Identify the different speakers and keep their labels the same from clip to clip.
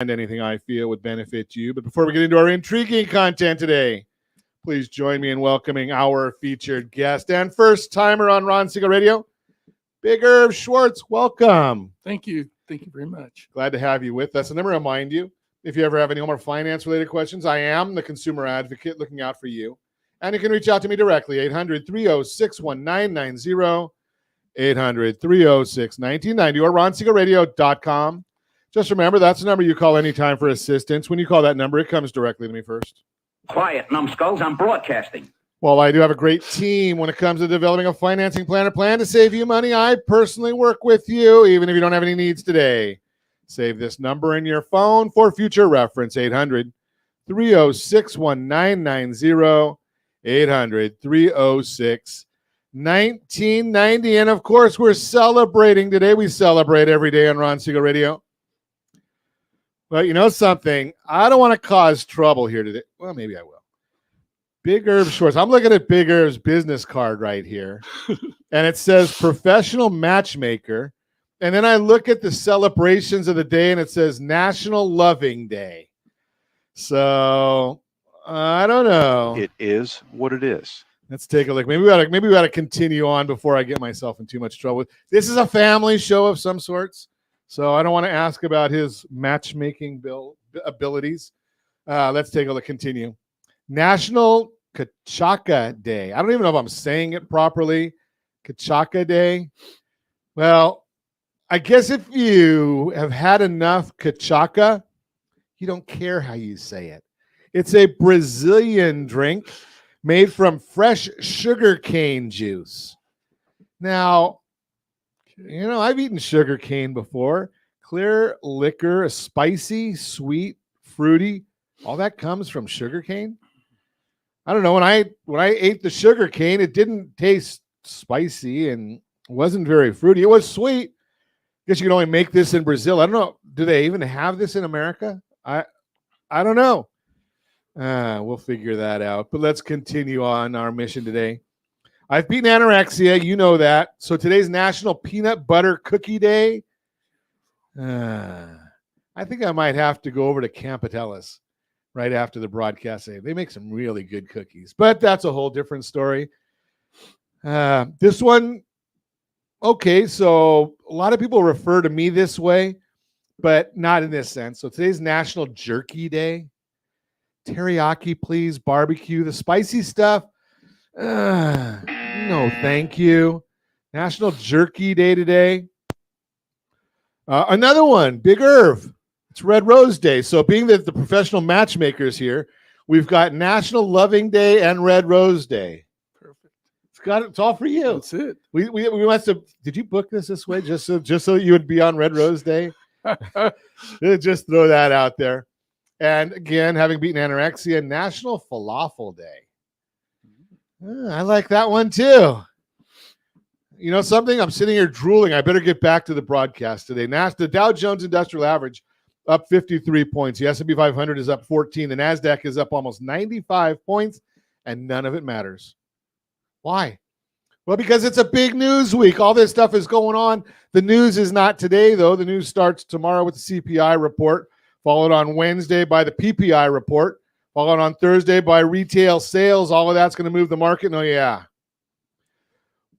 Speaker 1: and anything I feel would benefit you. But before we get into our intriguing content today, please join me in welcoming our featured guest and first timer on Ron Siegel Radio, Big Irv Schwartz. Welcome.
Speaker 2: Thank you. Thank you very much.
Speaker 1: Glad to have you with us. And let me remind you, if you ever have any more finance-related questions, I am the consumer advocate looking out for you. And you can reach out to me directly, 800-306-1990, 800-306-1990, or ronsiegelradio.com. Just remember, that's the number you call anytime for assistance. When you call that number, it comes directly to me first.
Speaker 3: Quiet, numbskulls. I'm broadcasting.
Speaker 1: Well, I do have a great team when it comes to developing a financing plan or plan to save you money. I personally work with you, even if you don't have any needs today. Save this number in your phone for future reference, 800-306-1990, 800-306-1990. And, of course, we're celebrating today. We celebrate every day on Ron Siegel Radio. Well, you know something? I don't want to cause trouble here today. Well, maybe I will. Big Irv Schwartz. I'm looking at Big Irv's business card right here, and it says professional matchmaker. And then I look at the celebrations of the day, and it says National Loving Day. So I don't know.
Speaker 4: It is what it is.
Speaker 1: Let's take a look. Maybe we ought to continue on before I get myself in too much trouble. This is a family show of some sorts, so I don't want to ask about his matchmaking abilities. Let's take a look. Continue. National Kachaka Day. I don't even know if I'm saying it properly. Kachaka Day. Well, I guess if you have had enough kachaka, you don't care how you say it. It's a Brazilian drink made from fresh sugarcane juice. Now, you know, I've eaten sugarcane before. Clear liquor, spicy, sweet, fruity. All that comes from sugarcane. I don't know. When I ate the sugarcane, it didn't taste spicy and wasn't very fruity. It was sweet. I guess you can only make this in Brazil. I don't know. Do they even have this in America? I don't know. We'll figure that out. But let's continue on our mission today. I've beaten anorexia. You know that. So today's National Peanut Butter Cookie Day. I think I might have to go over to Campatellis right after the broadcast. They make some really good cookies. But that's a whole different story. This one, okay, so a lot of people refer to me this way, but not in this sense. So today's National Jerky Day. Teriyaki, please. Barbecue. The spicy stuff, no, thank you. National Jerky Day today. Another one, Big Irv. It's Red Rose Day. So being that the professional matchmakers here, we've got National Loving Day and Red Rose Day.
Speaker 2: Perfect.
Speaker 1: It's all for you.
Speaker 2: That's it.
Speaker 1: We must have. Did you book this way just so you would be on Red Rose Day? Just throw that out there. And again, having beaten anorexia, National Falafel Day. I like that one too. You know something? I'm sitting here drooling. I better get back to the broadcast today. The Dow Jones Industrial Average up 53 points. The S&P 500 is up 14. The NASDAQ is up almost 95 points, and none of it matters. Why? Well, because it's a big news week. All this stuff is going on. The news is not today, though. The news starts tomorrow with the CPI report, followed on Wednesday by the PPI report, followed on Thursday by retail sales. All of that's going to move the market. Oh, yeah.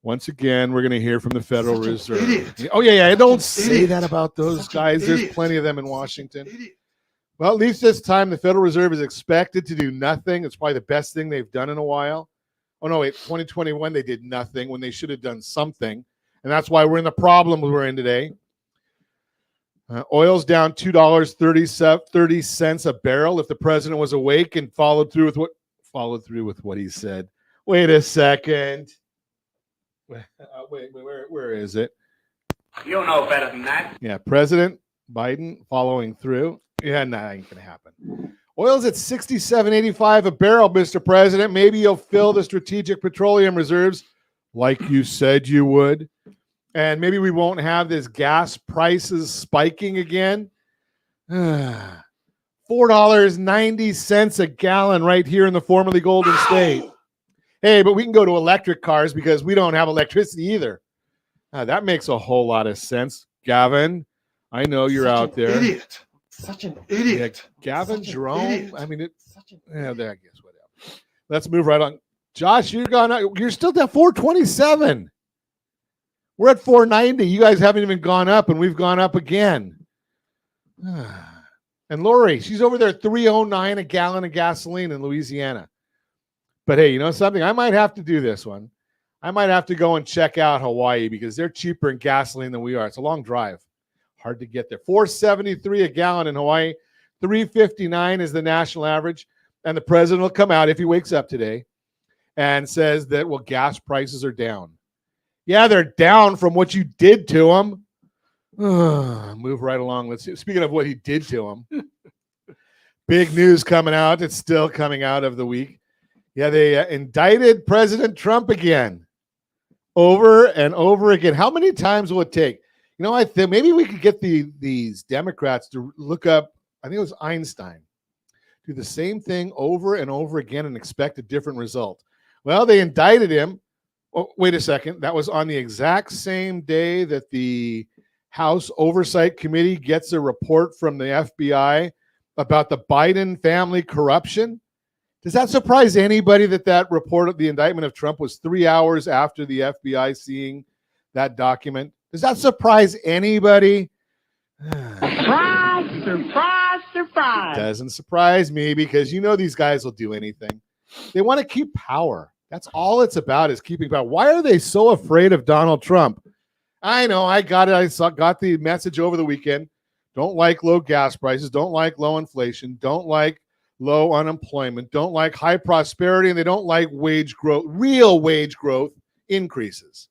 Speaker 1: Once again, we're going to hear from the Federal Reserve. Oh, yeah. Don't say that about those guys. There's plenty of them in Washington. Well, at least this time, the Federal Reserve is expected to do nothing. It's probably the best thing they've done in a while. Oh, no, wait. 2021, they did nothing when they should have done something. And that's why we're in the problem we're in today. Oil's down $2.30 a barrel. If the president was awake and followed through with what he said. Wait a second. Where is it?
Speaker 3: You know better than that.
Speaker 1: Yeah, President Biden following through. Yeah, that ain't gonna happen. Oil's at $67.85 a barrel, Mr. President. Maybe you'll fill the strategic petroleum reserves like you said you would. And maybe we won't have this gas prices spiking again. $4.90 a gallon right here in the formerly Golden State. Hey, but we can go to electric cars because we don't have electricity either. That makes a whole lot of sense. Gavin, I know you're out there.
Speaker 2: Idiot.
Speaker 5: Such an idiot.
Speaker 1: Gavin
Speaker 5: Such an
Speaker 1: Jerome.
Speaker 5: idiot.
Speaker 1: I mean,
Speaker 5: Such an
Speaker 1: yeah, there, I guess, whatever. Let's move right on. Josh, you're still at 427. We're at 490. You guys haven't even gone up, and we've gone up again. And Lori, she's over there 309 a gallon of gasoline in Louisiana. But hey, you know something? I might have to do this one. I might have to go and check out Hawaii because they're cheaper in gasoline than we are. It's a long drive. Hard to get there. 473 a gallon in Hawaii. 359 is the national average. And the president will come out if he wakes up today and says that, well, gas prices are down. Yeah, they're down from what you did to them. Move right along. Let's see. Speaking of what he did to him, big news coming out. It's still coming out of the week. Yeah, they indicted President Trump again, over and over again. How many times will it take? You know, I think maybe we could get these Democrats to look up. I think it was Einstein. Do the same thing over and over again and expect a different result. Well, they indicted him. Oh, wait a second. That was on the exact same day that the House Oversight Committee gets a report from the FBI about the Biden family corruption. Does that surprise anybody that report of the indictment of Trump was 3 hours after the FBI seeing that document? Does that surprise anybody?
Speaker 3: Surprise, surprise, surprise.
Speaker 1: Doesn't surprise me because you know these guys will do anything. They want to keep power. That's all it's about, is keeping power. Why are they so afraid of Donald Trump? I know, I got it. Got the message over the weekend. Don't like low gas prices. Don't like low inflation. Don't like low unemployment. Don't like high prosperity. And they don't like wage growth, real wage growth increases.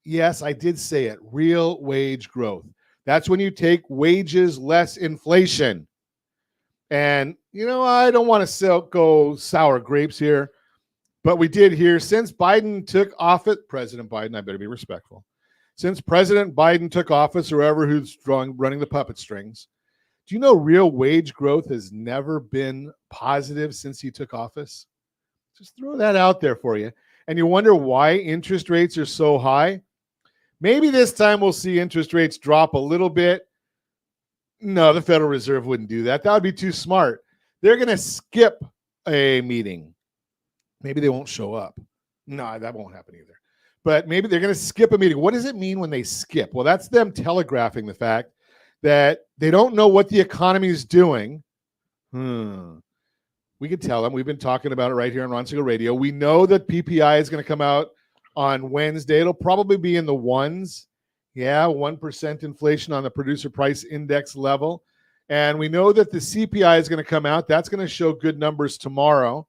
Speaker 1: Yes, I did say it. Real wage growth. That's when you take wages less inflation. And, you know, I don't want to go sour grapes here, but we did hear since Biden took office, President Biden, I better be respectful. Since President Biden took office, or whoever who's running the puppet strings, do you know real wage growth has never been positive since he took office? Just throw that out there for you. And you wonder why interest rates are so high? Maybe this time we'll see interest rates drop a little bit. No, the Federal Reserve wouldn't do that. That would be too smart. They're going to skip a meeting. Maybe they won't show up. No, that won't happen either. But maybe they're going to skip a meeting. What does it mean when they skip? Well, that's them telegraphing the fact that they don't know what the economy is doing. We could tell them. We've been talking about it right here on Ron Siegel Radio. We know that PPI is going to come out on Wednesday. It'll probably be in the ones. Yeah, 1% inflation on the producer price index level. And we know that the CPI is going to come out. That's going to show good numbers tomorrow.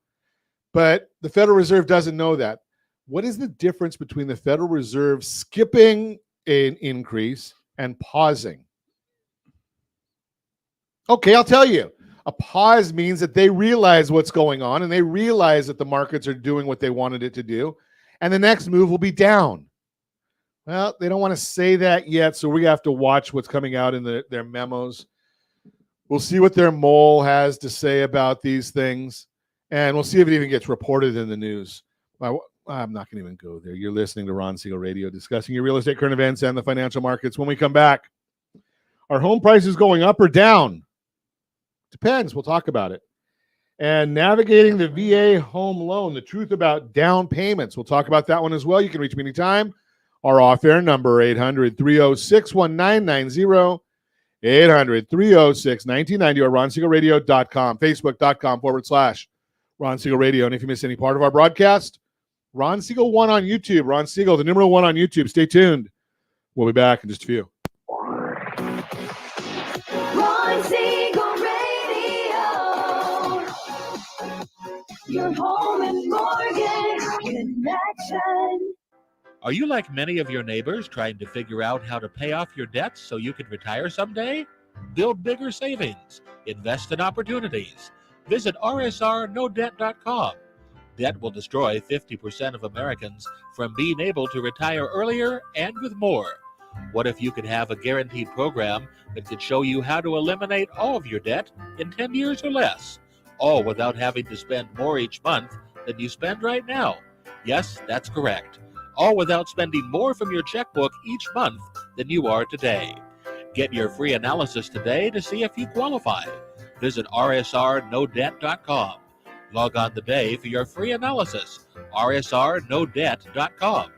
Speaker 1: But the Federal Reserve doesn't know that. What is the difference between the Federal Reserve skipping an increase and pausing? Okay, I'll tell you. A pause means that they realize what's going on and they realize that the markets are doing what they wanted it to do. And the next move will be down. Well, they don't want to say that yet, so we have to watch what's coming out in their memos. We'll see what their mole has to say about these things, and we'll see if it even gets reported in the news. I'm not going to even go there. You're listening to Ron Siegel Radio, discussing your real estate current events and the financial markets. When we come back, are home prices going up or down? Depends. We'll talk about it. And navigating the VA home loan, the truth about down payments. We'll talk about that one as well. You can reach me anytime. Our off-air number, 800-306-1990, 800-306-1990, or RonSiegelRadio.com, Facebook.com/Ron Siegel Radio. And if you miss any part of our broadcast, Ron Siegel 1 on YouTube. Ron Siegel, the number 1 on YouTube. Stay tuned. We'll be back in just a few.
Speaker 6: Ron Siegel Radio, your home and mortgage connection.
Speaker 7: Are you like many of your neighbors trying to figure out how to pay off your debts so you can retire someday? Build bigger savings. Invest in opportunities. Visit rsrnodebt.com. Debt will destroy 50% of Americans from being able to retire earlier and with more. What if you could have a guaranteed program that could show you how to eliminate all of your debt in 10 years or less, all without having to spend more each month than you spend right now? Yes, that's correct. All without spending more from your checkbook each month than you are today. Get your free analysis today to see if you qualify. Visit rsrnodebt.com. Log on today for your free analysis. rsrnodebt.com.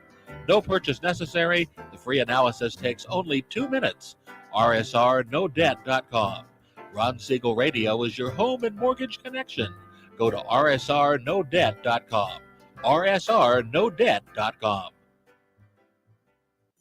Speaker 7: No purchase necessary. The free analysis takes only 2 minutes. rsrnodebt.com. Ron Siegel Radio is your home and mortgage connection. Go to rsrnodebt.com. rsrnodebt.com.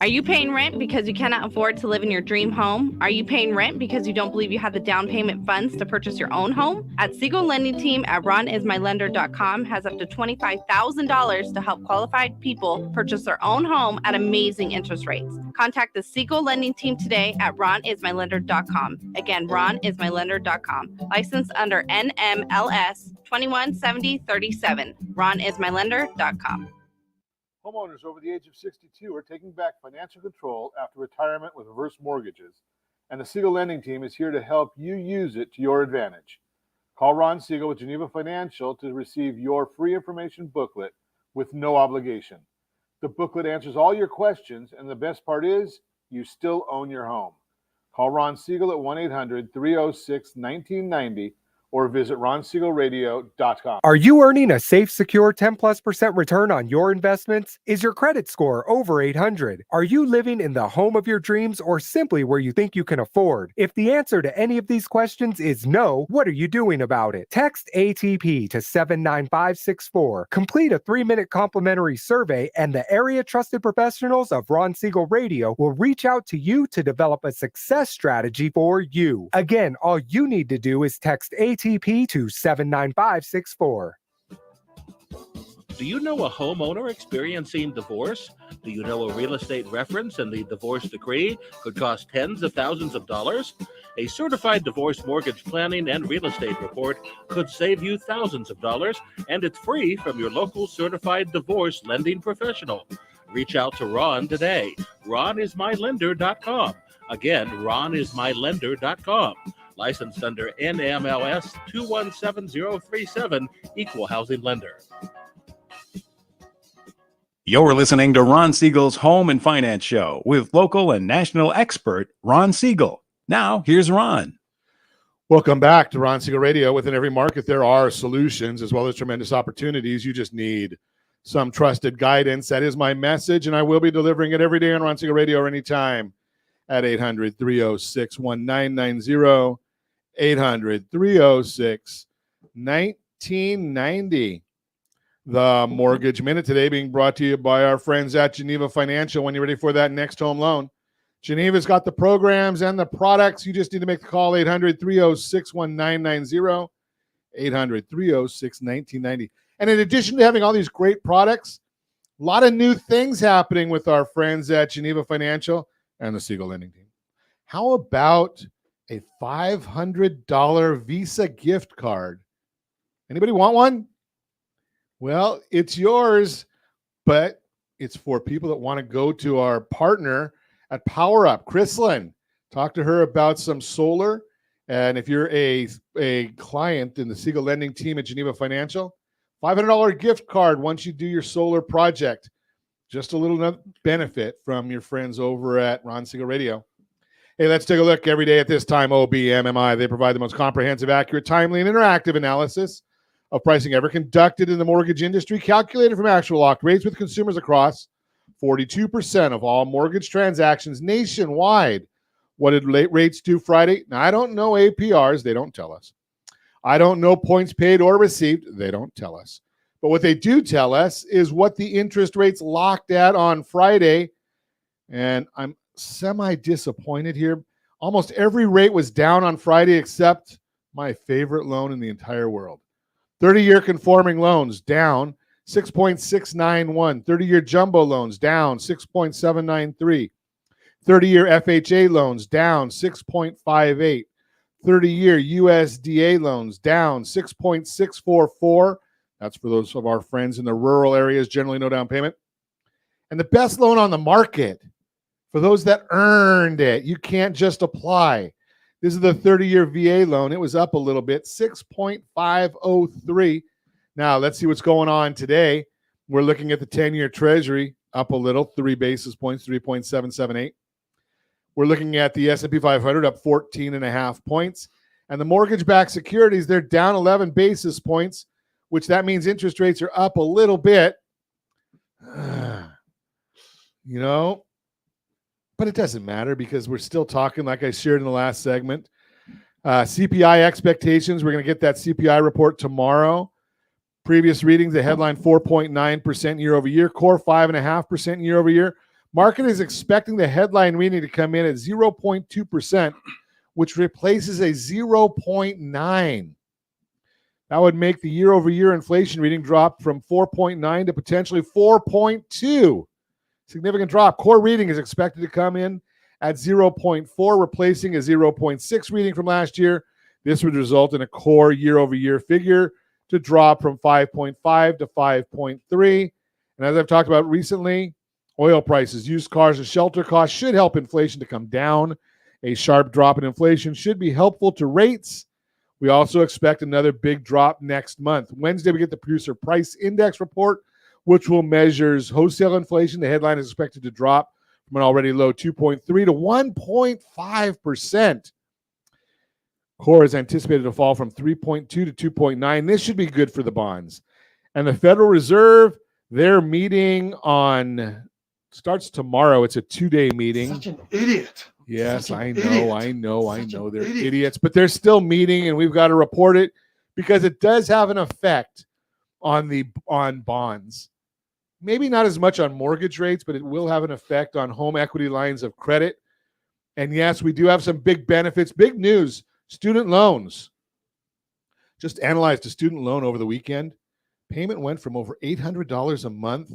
Speaker 5: Are you paying rent because you cannot afford to live in your dream home? Are you paying rent because you don't believe you have the down payment funds to purchase your own home? At Siegel Lending Team at ronismylender.com has up to $25,000 to help qualified people purchase their own home at amazing interest rates. Contact the Siegel Lending Team today at ronismylender.com. Again, ronismylender.com. Licensed under NMLS 217037. ronismylender.com.
Speaker 1: Homeowners over the age of 62 are taking back financial control after retirement with reverse mortgages, and the Siegel Lending Team is here to help you use it to your advantage. Call Ron Siegel with Geneva Financial to receive your free information booklet with no obligation. The booklet answers all your questions, and the best part is you still own your home. Call Ron Siegel at 1-800-306-1990 or visit ronsiegelradio.com.
Speaker 8: Are you earning a safe, secure 10+% return on your investments? Is your credit score over 800? Are you living in the home of your dreams or simply where you think you can afford? If the answer to any of these questions is no, what are you doing about it? Text ATP to 79564. Complete a 3-minute complimentary survey, and the area trusted professionals of Ron Siegel Radio will reach out to you to develop a success strategy for you. Again, all you need to do is text ATP to 79564.
Speaker 7: Do you know a homeowner experiencing divorce? Do you know a real estate reference and the divorce decree could cost tens of thousands of dollars? A certified divorce mortgage planning and real estate report could save you thousands of dollars, and it's free from your local certified divorce lending professional. Reach out to Ron today. ronismylender.com. Again, ronismylender.com. Licensed under NMLS 217037, Equal Housing Lender.
Speaker 9: You're listening to Ron Siegel's Home and Finance Show with local and national expert Ron Siegel. Now, here's Ron.
Speaker 1: Welcome back to Ron Siegel Radio. Within every market, there are solutions as well as tremendous opportunities. You just need some trusted guidance. That is my message, and I will be delivering it every day on Ron Siegel Radio or anytime at 800-306-1990. 800-306-1990. The Mortgage Minute today being brought to you by our friends at Geneva Financial. When you're ready for that next home loan, Geneva's got the programs and the products. You just need to make the call, 800-306-1990, 800-306-1990. And in addition to having all these great products, a lot of new things happening with our friends at Geneva Financial and the Siegel Lending Team. How about a $500 Visa gift card? Anybody want one? Well, it's yours, but it's for people that want to go to our partner at Power Up, Chrislyn. Talk to her about some solar. And if you're a client in the Siegel Lending Team at Geneva Financial, $500 gift card once you do your solar project. Just a little benefit from your friends over at Ron Siegel Radio. Hey, let's take a look every day at this time. OBMMI, they provide the most comprehensive, accurate, timely, and interactive analysis of pricing ever conducted in the mortgage industry, calculated from actual locked rates with consumers across 42% of all mortgage transactions nationwide. What did late rates do Friday? Now, I don't know APRs. They don't tell us. I don't know points paid or received. They don't tell us. But what they do tell us is what the interest rates locked at on Friday. And I'm semi-disappointed here. Almost every rate was down on Friday except my favorite loan in the entire world. 30-year conforming loans down 6.691. 30-year jumbo loans down 6.793. 30-year FHA loans down 6.58. 30-year USDA loans down 6.644. That's for those of our friends in the rural areas, generally no down payment. And the best loan on the market for those that earned it. You can't just apply. This is the 30-year VA loan. It was up a little bit, 6.503. Now, let's see what's going on today. We're looking at the 10-year Treasury up a little, 3 basis points, 3.778. We're looking at the S&P 500 up 14.5 points. And the mortgage-backed securities, they're down 11 basis points, which that means interest rates are up a little bit. You know, but it doesn't matter because we're still talking, like I shared in the last segment, CPI expectations. We're going to get that CPI report tomorrow. Previous readings, the headline 4.9% year over year, core 5.5% year over year. Market is expecting the headline reading to come in at 0.2%, which replaces a 0.9. That would make the year over year inflation reading drop from 4.9 to potentially 4.2. Significant drop. Core reading is expected to come in at 0.4, replacing a 0.6 reading from last year. This would result in a core year-over-year figure to drop from 5.5 to 5.3. And as I've talked about recently, oil prices, used cars, and shelter costs should help inflation to come down. A sharp drop in inflation should be helpful to rates. We also expect another big drop next month. Wednesday, we get the Producer Price Index report, which will measure wholesale inflation. The headline is expected to drop from an already low 2.3 to 1.5%. Core is anticipated to fall from 3.2 to 2.9. This should be good for the bonds. And the Federal Reserve, their meeting starts tomorrow. It's a 2-day meeting.
Speaker 2: Such an idiot.
Speaker 1: Yes,
Speaker 2: Such
Speaker 1: I
Speaker 2: an
Speaker 1: know.
Speaker 2: idiot.
Speaker 1: They're
Speaker 2: Idiot.
Speaker 1: idiots, but they're still meeting, and we've got to report it because it does have an effect on bonds. Maybe not as much on mortgage rates, but it will have an effect on home equity lines of credit. And yes, we do have some big benefits. Big news, student loans. Just analyzed a student loan over the weekend. Payment went from over $800 a month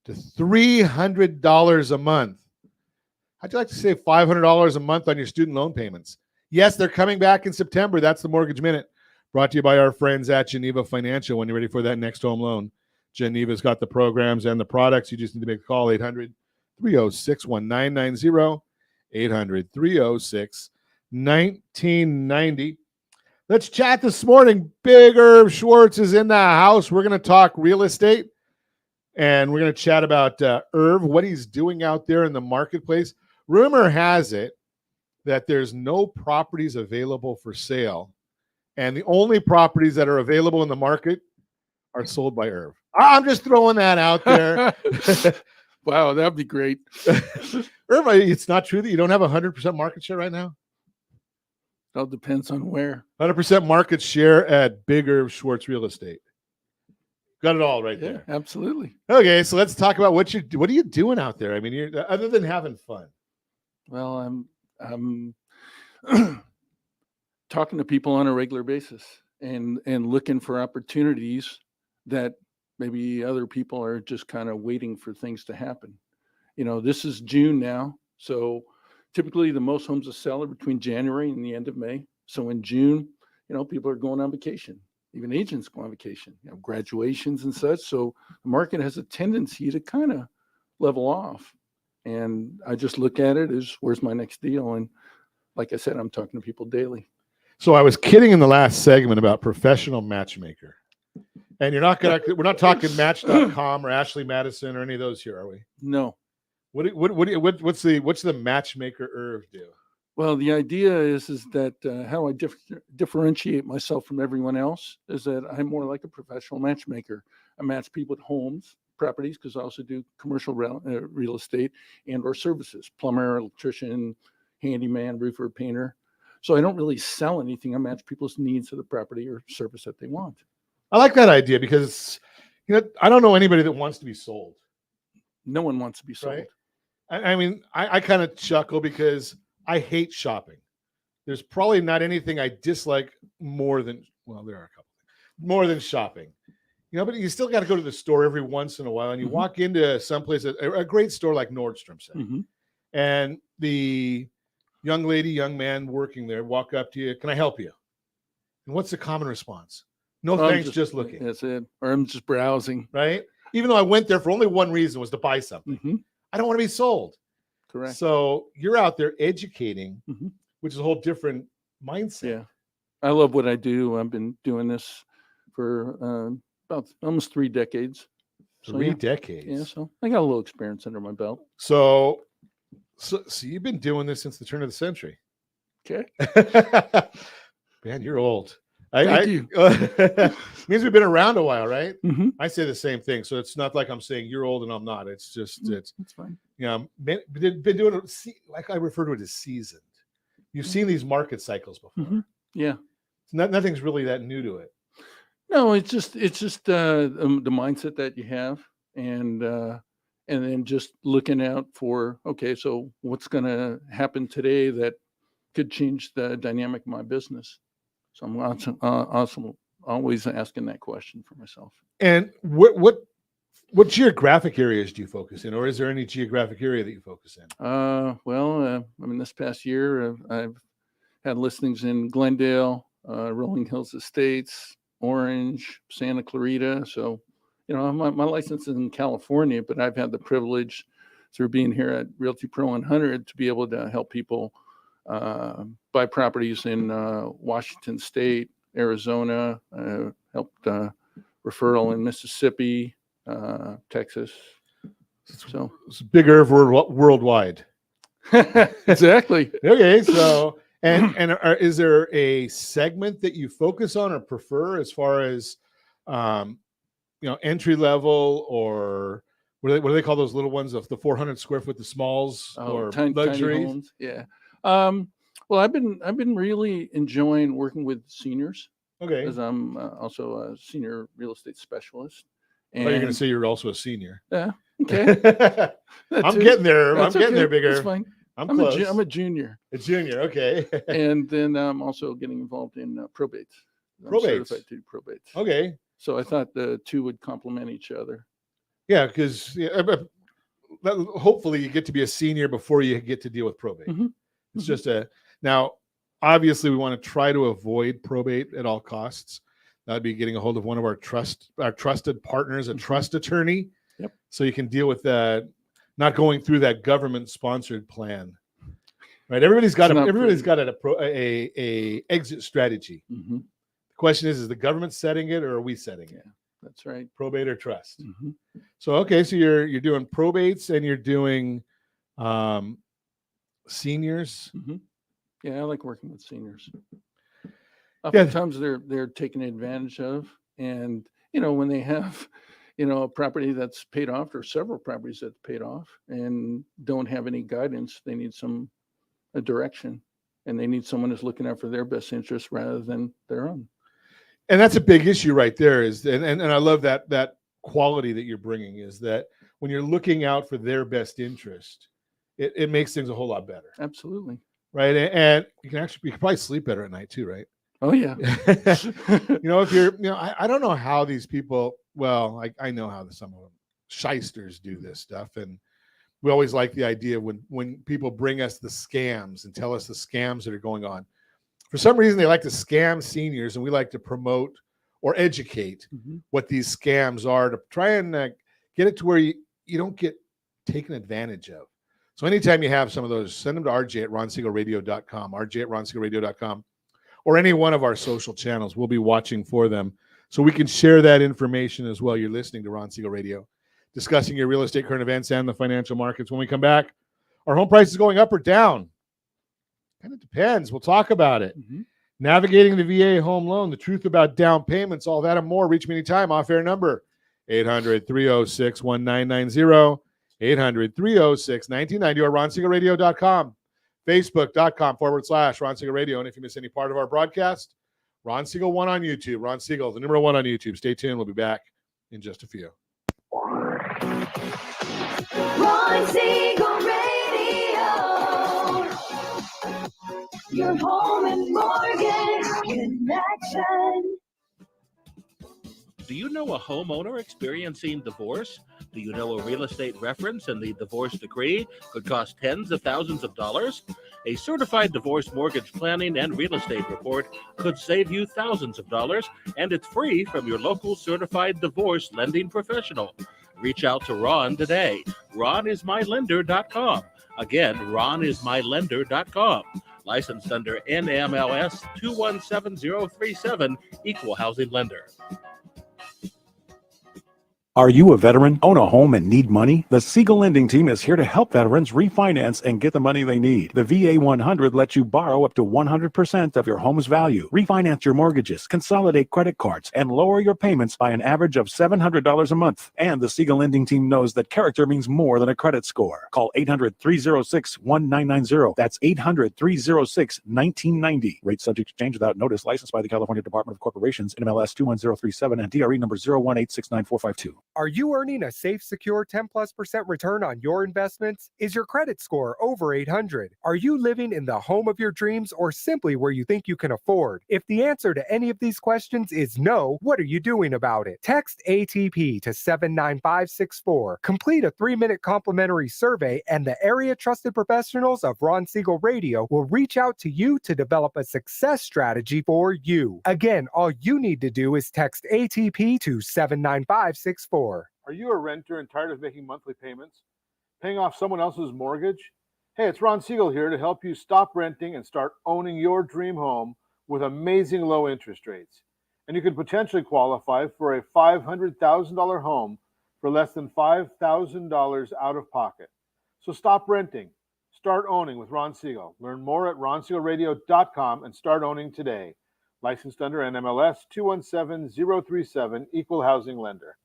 Speaker 1: to $300 a month. How'd you like to save $500 a month on your student loan payments? Yes, they're coming back in September. That's the Mortgage Minute, brought to you by our friends at Geneva Financial. When you're ready for that next home loan, Geneva's got the programs and the products. You just need to make a call, 800-306-1990, 800-306-1990. Let's chat this morning. Big Irv Schwartz is in the house. We're going to talk real estate, and we're going to chat about Irv, what he's doing out there in the marketplace. Rumor has it that there's no properties available for sale, and the only properties that are available in the market are sold by Irv. I'm just throwing that out there.
Speaker 2: Wow, that'd be great.
Speaker 1: Irv, it's not true that you don't have 100% market share right now?
Speaker 2: It all depends on where.
Speaker 1: 100% market share at Big Irv Schwartz Real Estate. Got it all right
Speaker 2: Yeah,
Speaker 1: there.
Speaker 2: absolutely.
Speaker 1: Okay, so let's talk about what are you doing out there? I mean, you're other than having fun.
Speaker 2: Well, I'm talking to people on a regular basis and looking for opportunities that maybe other people are just kind of waiting for things to happen. You know, this is June now, so typically the most homes will sell between January and the end of May. So in June, you know, people are going on vacation. Even agents go on vacation, you know, graduations and such. So the market has a tendency to kind of level off. And I just look at it as, where's my next deal? And like I said, I'm talking to people daily.
Speaker 1: So I was kidding in the last segment about professional matchmaker. And we're not talking Match.com or Ashley Madison or any of those here, are we?
Speaker 2: No.
Speaker 1: What's the matchmaker Irv do?
Speaker 2: Well, the idea is that how I differentiate myself from everyone else is that I'm more like a professional matchmaker. I match people with homes, properties, because I also do commercial real estate and or services, plumber, electrician, handyman, roofer, painter. So I don't really sell anything. I match people's needs to the property or service that they want.
Speaker 1: I like that idea because, you know, I don't know anybody that wants to be sold.
Speaker 2: No one wants to be sold.
Speaker 1: Right? I mean, I kind of chuckle because I hate shopping. There's probably not anything I dislike more than, well, there are a couple, more than shopping. You know, but you still got to go to the store every once in a while, and you walk into someplace, a great store like Nordstrom, say, and the young lady, young man working there walk up to you, can I help you? And what's the common response? No, thanks, just looking.
Speaker 2: That's it. Or I'm just browsing.
Speaker 1: Right? Even though I went there for only one reason, was to buy something. I don't want to be sold.
Speaker 2: Correct.
Speaker 1: So you're out there educating, which is a whole different mindset.
Speaker 2: Yeah. I love what I do. I've been doing this for about almost 3 decades.
Speaker 1: Three decades.
Speaker 2: Yeah. So I got a little experience under my belt.
Speaker 1: So So you've been doing this since the turn of the century.
Speaker 2: Okay.
Speaker 1: Man, you're old.
Speaker 2: Thank you.
Speaker 1: Means we've been around a while, right?
Speaker 2: Mm-hmm.
Speaker 1: I say the same thing. So it's not like I'm saying you're old and I'm not. It's just,
Speaker 2: That's fine.
Speaker 1: been doing it, like I refer to it as seasoned. You've seen these market cycles before.
Speaker 2: Mm-hmm. Yeah.
Speaker 1: Nothing's really that new to it.
Speaker 2: No, it's just the mindset that you have, and then just looking out for, okay, so what's going to happen today that could change the dynamic of my business. So I'm always asking that question for myself.
Speaker 1: And what geographic areas do you focus in, or is there any geographic area that you focus in?
Speaker 2: This past year I've had listings in Glendale, Rolling Hills Estates, Orange, Santa Clarita. So, my license is in California, but I've had the privilege through being here at Realty Pro 100 to be able to help people buy properties in Washington State, Arizona, helped referral in Mississippi, Texas. So
Speaker 1: it's big Irv worldwide.
Speaker 2: Exactly.
Speaker 1: Okay, so is there a segment that you focus on or prefer as far as entry level, or what do they call those little ones of the 400 square foot, the smalls, or luxury
Speaker 2: homes? Yeah. Well, I've been really enjoying working with seniors.
Speaker 1: Okay.
Speaker 2: Because I'm also a senior real estate specialist.
Speaker 1: And you're going to say you're also a senior.
Speaker 2: Yeah. Okay.
Speaker 1: I'm getting there.
Speaker 2: That's
Speaker 1: I'm getting there, bigger.
Speaker 2: That's fine. I'm
Speaker 1: close.
Speaker 2: I'm a junior.
Speaker 1: A junior. Okay.
Speaker 2: And then I'm also getting involved in probates. I'm certified to do probates.
Speaker 1: Okay.
Speaker 2: So I thought the two would complement each other.
Speaker 1: Yeah, because hopefully you get to be a senior before you get to deal with probate.
Speaker 2: Mm-hmm.
Speaker 1: It's just now, obviously we want to try to avoid probate at all costs. That'd be getting a hold of one of our trusted partners, a trust attorney.
Speaker 2: Yep.
Speaker 1: So you can deal with that, not going through that government sponsored plan. Right. Everybody's got a exit strategy.
Speaker 2: Mm-hmm.
Speaker 1: The question is the government setting it, or are we setting it?
Speaker 2: That's right.
Speaker 1: Probate or trust.
Speaker 2: Mm-hmm.
Speaker 1: So okay, so you're doing probates and you're doing seniors.
Speaker 2: Mm-hmm. Yeah, I like working with seniors. Oftentimes they're taken advantage of, and when they have a property that's paid off or several properties that's paid off and don't have any guidance, they need a direction, and they need someone who's looking out for their best interest rather than their own.
Speaker 1: And that's a big issue right there. And I love that quality that you're bringing, is that when you're looking out for their best interest, it makes things a whole lot better.
Speaker 2: Absolutely.
Speaker 1: Right. And you can probably sleep better at night too, right?
Speaker 2: Oh yeah.
Speaker 1: If you're, I don't know how these people, well, I know how some of them shysters do this stuff. And we always like the idea when people bring us the scams and tell us the scams that are going on. For some reason, they like to scam seniors, and we like to promote or educate what these scams are to try and get it to where you don't get taken advantage of. So anytime you have some of those, send them to rj@ronsiegelradio.com, rj@ronsiegelradio.com, or any one of our social channels. We'll be watching for them so we can share that information as well. You're listening to Ron Siegel Radio, discussing your real estate current events and the financial markets. When we come back, our home price is going up or down. Kind of depends. We'll talk about it.
Speaker 2: Mm-hmm.
Speaker 1: Navigating the VA home loan, the truth about down payments, all that and more. Reach me anytime. Off-air number, 800-306-1990, 800-306-1990, or ronsiegelradio.com, facebook.com/Ron Siegel Radio. And if you miss any part of our broadcast, Ron Siegel 1 on YouTube. Ron Siegel, the number 1 on YouTube. Stay tuned. We'll be back in just a few.
Speaker 6: Ron Siegel Radio, your home and mortgage connection.
Speaker 7: Do you know a homeowner experiencing divorce? Do you know a real estate reference and the divorce decree could cost tens of thousands of dollars? A certified divorce mortgage planning and real estate report could save you thousands of dollars, and it's free from your local certified divorce lending professional. Reach out to Ron today. RonIsMyLender.com. Again, RonIsMyLender.com. Licensed under NMLS 217037, Equal Housing Lender.
Speaker 9: Are you a veteran, own a home, and need money? The Siegel Lending Team is here to help veterans refinance and get the money they need. The VA 100 lets you borrow up to 100% of your home's value, refinance your mortgages, consolidate credit cards, and lower your payments by an average of $700 a month. And the Siegel Lending Team knows that character means more than a credit score. Call 800-306-1990. That's 800-306-1990. Rate subject to change without notice. Licensed by the California Department of Corporations, NMLS 21037, and DRE number 018694552.
Speaker 8: Are you earning a safe, secure 10+% return on your investments? Is your credit score over 800? Are you living in the home of your dreams or simply where you think you can afford? If the answer to any of these questions is no, what are you doing about it? Text ATP to 79564. Complete a 3-minute complimentary survey, and the area trusted professionals of Ron Siegel Radio will reach out to you to develop a success strategy for you. Again, all you need to do is text ATP to 79564.
Speaker 1: Are you a renter and tired of making monthly payments? Paying off someone else's mortgage? Hey, it's Ron Siegel here to help you stop renting and start owning your dream home with amazing low interest rates. And you could potentially qualify for a $500,000 home for less than $5,000 out of pocket. So stop renting. Start owning with Ron Siegel. Learn more at ronsiegelradio.com and start owning today. Licensed under NMLS 217037, Equal Housing Lender.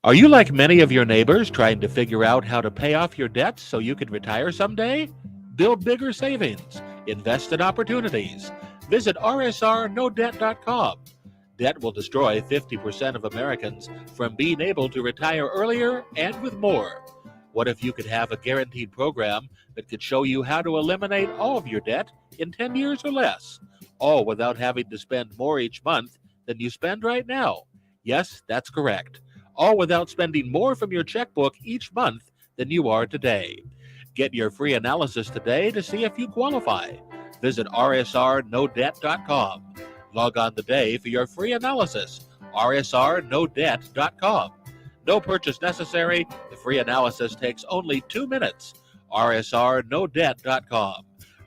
Speaker 7: Are you like many of your neighbors trying to figure out how to pay off your debts so you can retire someday? Build bigger savings. Invest in opportunities. Visit rsrnodebt.com. Debt will destroy 50% of Americans from being able to retire earlier and with more. What if you could have a guaranteed program that could show you how to eliminate all of your debt in 10 years or less, all without having to spend more each month than you spend right now? Yes, that's correct. All without spending more from your checkbook each month than you are today. Get your free analysis today to see if you qualify. Visit rsrnodebt.com. Log on today for your free analysis. rsrnodebt.com. No purchase necessary. The free analysis takes only 2 minutes. rsrnodebt.com.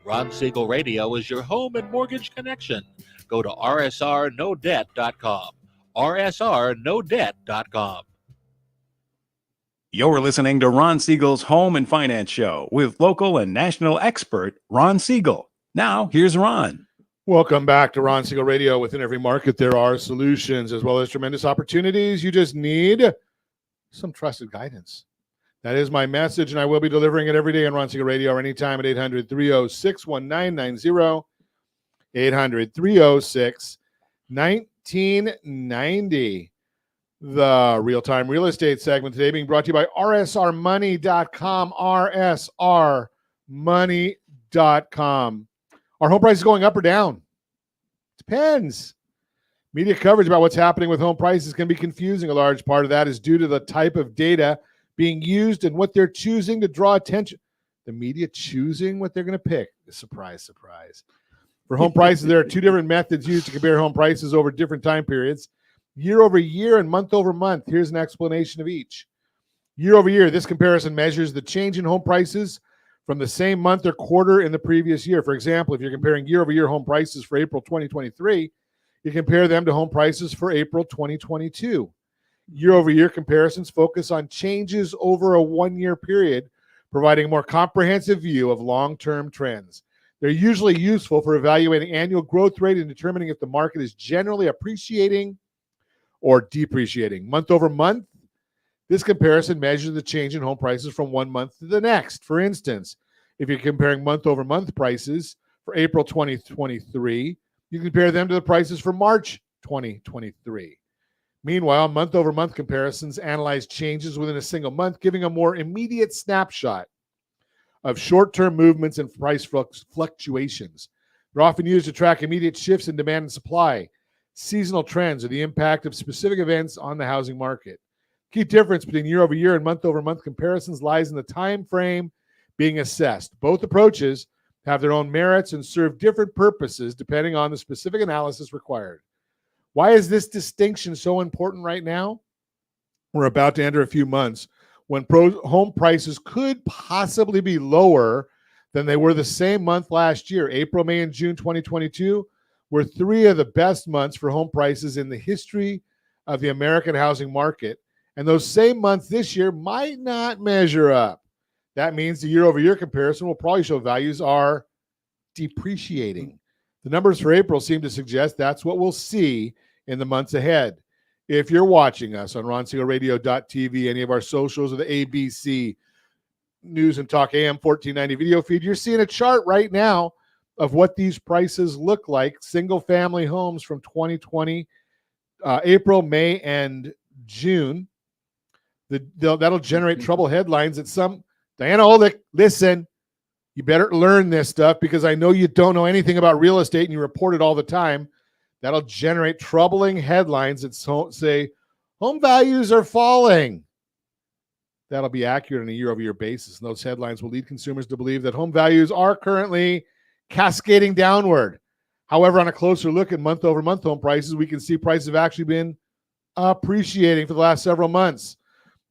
Speaker 7: Ron Siegel Radio is your home and mortgage connection. Go to rsrnodebt.com. rsrnodebt.com.
Speaker 9: You're listening to Ron Siegel's Home and Finance Show with local and national expert Ron Siegel. Now, here's Ron.
Speaker 1: Welcome back to Ron Siegel Radio. Within every market, there are solutions as well as tremendous opportunities. You just need some trusted guidance. That is my message, and I will be delivering it every day on Ron Siegel Radio or anytime at 800-306-1990, 800-306-1990. The real-time real estate segment today being brought to you by rsrmoney.com, rsrmoney.com. Are home prices going up or down? Depends. Media coverage about what's happening with home prices can be confusing. A large part of that is due to the type of data being used and what they're choosing to draw attention. The media choosing what they're going to pick. Surprise, surprise. For home prices, there are two different methods used to compare home prices over different time periods. Year over year and month over month. Here's an explanation of each. Year over year, this comparison measures the change in home prices from the same month or quarter in the previous year. For example, if you're comparing year over year home prices for April 2023, you compare them to home prices for April 2022. Year over year comparisons focus on changes over a 1-year period, providing a more comprehensive view of long-term trends. They're usually useful for evaluating annual growth rate and determining if the market is generally appreciating or depreciating. Month over month, this comparison measures the change in home prices from one month to the next. For instance, if you're comparing month over month prices for April 2023, you compare them to the prices for March 2023. Meanwhile, month over month comparisons analyze changes within a single month, giving a more immediate snapshot of short-term movements and price fluctuations. They're often used to track immediate shifts in demand and supply, seasonal trends, or the impact of specific events on the housing market. Key difference between year over year and month over month comparisons lies in the time frame being assessed. Both approaches have their own merits and serve different purposes depending on the specific analysis required. Why is this distinction so important right now? We're about to enter a few months when home prices could possibly be lower than they were the same month last year. April, May, and June 2022 were 3 of the best months for home prices in the history of the American housing market, And those same months this year might not measure up. That means the year-over-year comparison will probably show values are depreciating. The numbers for April seem to suggest that's what we'll see in the months ahead. If you're watching us on RonSiegelRadio.tv, any of our socials, or the ABC News and Talk AM 1490 video feed, you're seeing a chart right now of what these prices look like. Single-family homes from 2020, April, May, and June. That'll generate trouble headlines at some. Diana Oldick, listen, you better learn this stuff because I know you don't know anything about real estate and you report it all the time. That'll generate troubling headlines that say home values are falling. That'll be accurate on a year-over-year basis. And those headlines will lead consumers to believe that home values are currently cascading downward. However, on a closer look at month-over-month home prices, we can see prices have actually been appreciating for the last several months.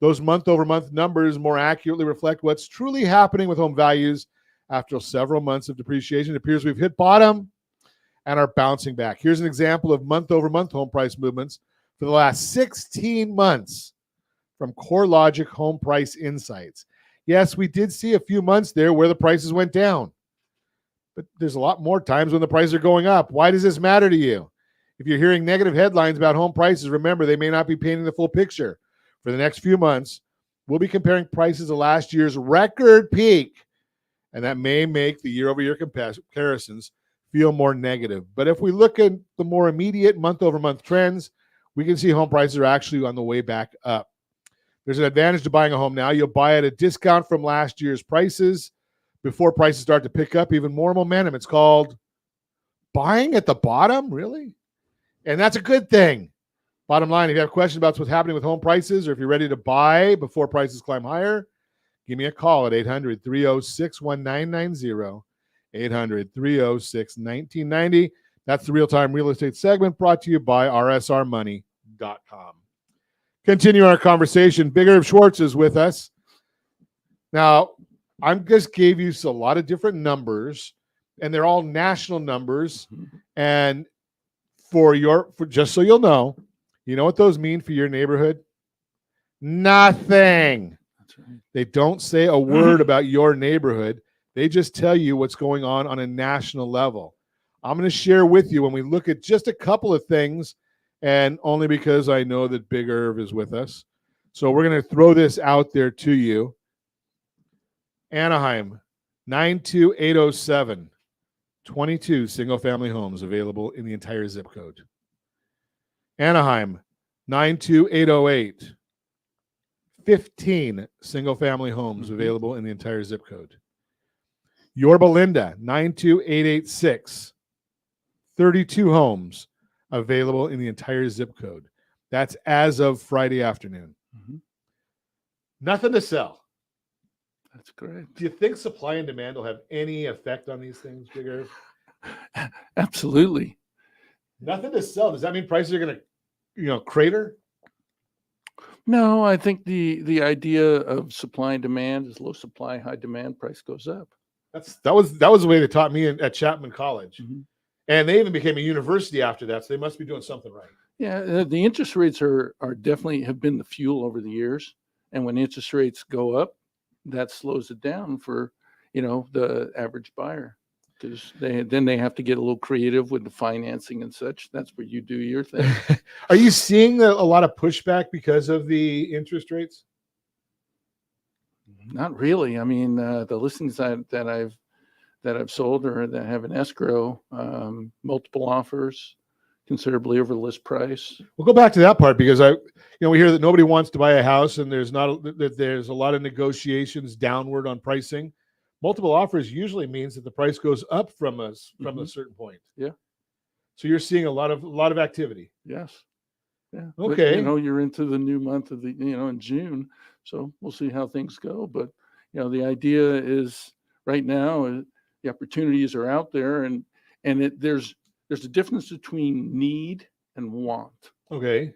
Speaker 1: Those month-over-month numbers more accurately reflect what's truly happening with home values after several months of depreciation. It appears we've hit bottom and are bouncing back. Here's an example of month-over-month home price movements for the last 16 months from CoreLogic Home Price Insights. Yes, we did see a few months there where the prices went down, but there's a lot more times when the prices are going up. Why does this matter to you? If you're hearing negative headlines about home prices, remember they may not be painting the full picture. For the next few months, we'll be comparing prices to last year's record peak, and that may make the year-over-year comparisons feel more negative. But if we look at the more immediate month-over-month trends, we can see home prices are actually on the way back up. There's an advantage to buying a home now. You'll buy at a discount from last year's prices before prices start to pick up even more momentum. It's called buying at the bottom, really? And that's a good thing. Bottom line, if you have questions about what's happening with home prices or if you're ready to buy before prices climb higher, give me a call at 800-306-1990, 800-306-1990. That's the Real-Time Real Estate segment brought to you by rsrmoney.com. Continue our conversation. Big Irv Schwartz is with us. Now, I just gave you a lot of different numbers, and they're all national numbers. And for just so you'll know, you know what those mean for your neighborhood? Nothing.
Speaker 2: That's right.
Speaker 1: They don't say a word about your neighborhood. They just tell you what's going on a national level. I'm going to share with you when we look at just a couple of things, and only because I know that Big Irv is with us. So we're going to throw this out there to you. Anaheim, 92807, 22 single-family homes available in the entire zip code. Anaheim, 92808, 15 single-family homes available in the entire zip code. Yorba Linda, 92886, 32 homes available in the entire zip code. That's as of Friday afternoon. Nothing to sell.
Speaker 2: That's great.
Speaker 1: Do you think supply and demand will have any effect on these things, Big Irv?
Speaker 2: Absolutely.
Speaker 1: Nothing to sell. Does that mean prices are going to, crater?
Speaker 2: No, I think the idea of supply and demand is low supply, high demand, price goes up.
Speaker 1: That was the way they taught me at Chapman College. And they even became a university after that, so they must be doing something right.
Speaker 2: Yeah, the interest rates are definitely have been the fuel over the years. And when interest rates go up, that slows it down for, the average buyer. Because they have to get a little creative with the financing and such. That's where you do your thing.
Speaker 1: Are you seeing a lot of pushback because of the interest rates?
Speaker 2: Not really. I mean, the listings that I've sold or that have an escrow, multiple offers, considerably over the list price.
Speaker 1: We'll go back to that part because we hear that nobody wants to buy a house and there's a lot of negotiations downward on pricing. Multiple offers usually means that the price goes up from a certain point.
Speaker 2: Yeah.
Speaker 1: So you're seeing a lot of activity.
Speaker 2: Yes. Yeah.
Speaker 1: Okay.
Speaker 2: But, you're into the new month of in June, so we'll see how things go. But the idea is right now the opportunities are out there, and there's a difference between need and want.
Speaker 1: Okay.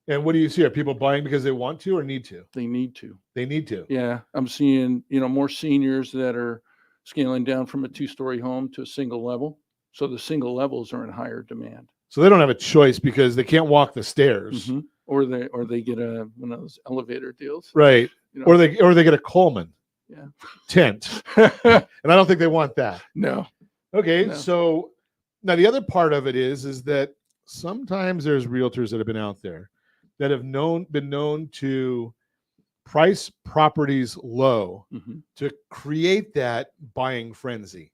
Speaker 1: And what do you see? Are people buying because they want to or need to?
Speaker 2: They need to.
Speaker 1: They need to.
Speaker 2: Yeah. I'm seeing, more seniors that are scaling down from a 2-story home to a single level. So the single levels are in higher demand.
Speaker 1: So they don't have a choice because they can't walk the stairs
Speaker 2: or they get one of those elevator deals.
Speaker 1: Right.
Speaker 2: You know?
Speaker 1: Or they get a Coleman
Speaker 2: Yeah.
Speaker 1: tent. And I don't think they want that.
Speaker 2: No.
Speaker 1: Okay.
Speaker 2: No.
Speaker 1: So now the other part of it is that sometimes there's realtors that have been out there that have been known to price properties low to create that buying frenzy.